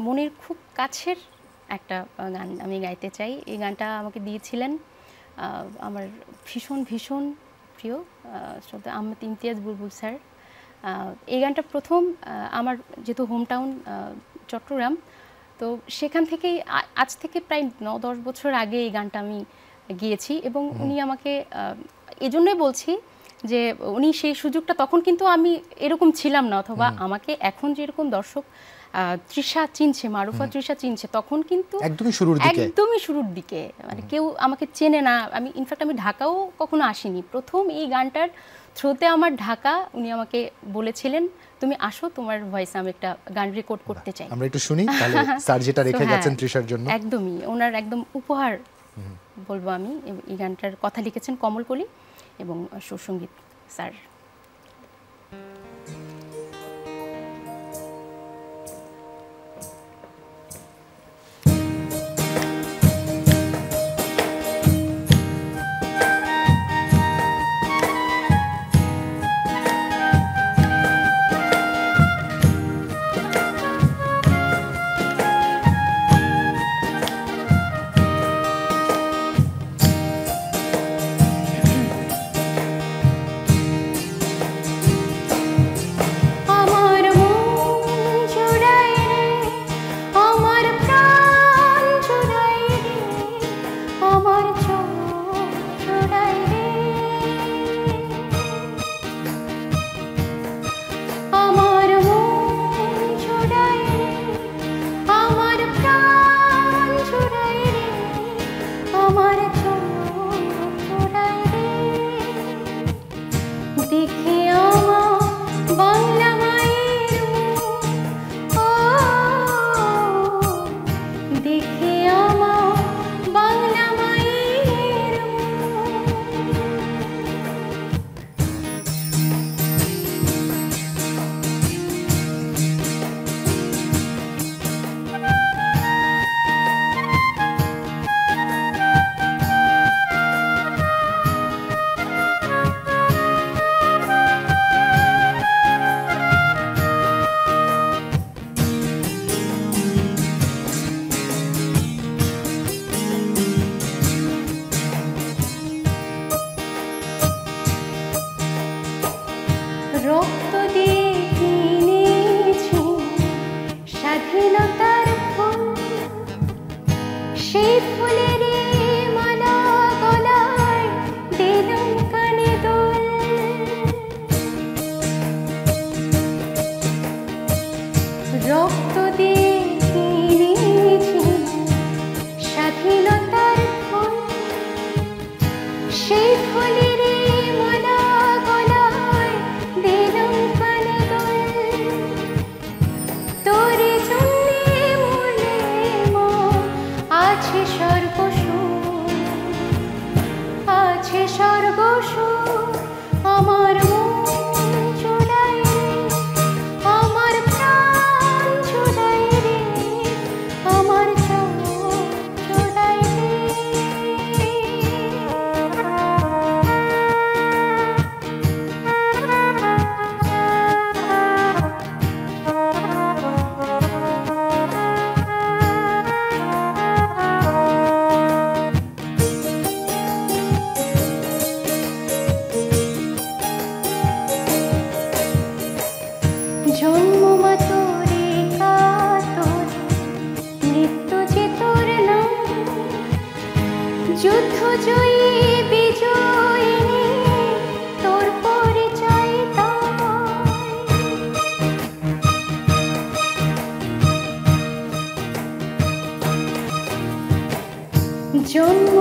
মনের খুব কাছের একটা গান আমি গাইতে চাই। এই গানটা আমাকে দিয়েছিলেন আমার ভীষণ ভীষণ প্রিয় শ্রদ্ধা আহমেদ ইমতিয়াজ বুলবুল স্যার। এই গানটা প্রথম আমার যেহেতু হোম টাউন চট্টগ্রাম, তো সেখান থেকেই আজ থেকে প্রায় 9-10 বছর আগে এই গানটা আমি গিয়েছি এবং উনি আমাকে এজন্যই বলছি যে উনি সেই সুযোগটা, তখন কিন্তু আমি এরকম ছিলাম না, অথবা আমাকে এখন যেরকম দর্শক তৃষা চিনছে, মারুফা তৃষা চিনছে, তখন কিন্তু একদমই শুরুর দিকে মানে কেউ আমাকে চেনে না। আমি ইনফ্যাক্ট আমি ঢাকাও কখনো আসিনি। প্রথম এই গানটার থ্রুতে আমার ঢাকা, উনি আমাকে বলেছিলেন তুমি আসো, তোমার ভয়েসে আমি একটা গান রেকর্ড করতে চাই। আমরা একটু শুনি তাহলে স্যার যেটা রেখে গেছেন তৃষার জন্য। একদমই ওনার একদম উপহার বলবো আমি। এই গানটার কথা লিখেছেন কমলকলি এবং সুরসঙ্গীত স্যার। জন্ম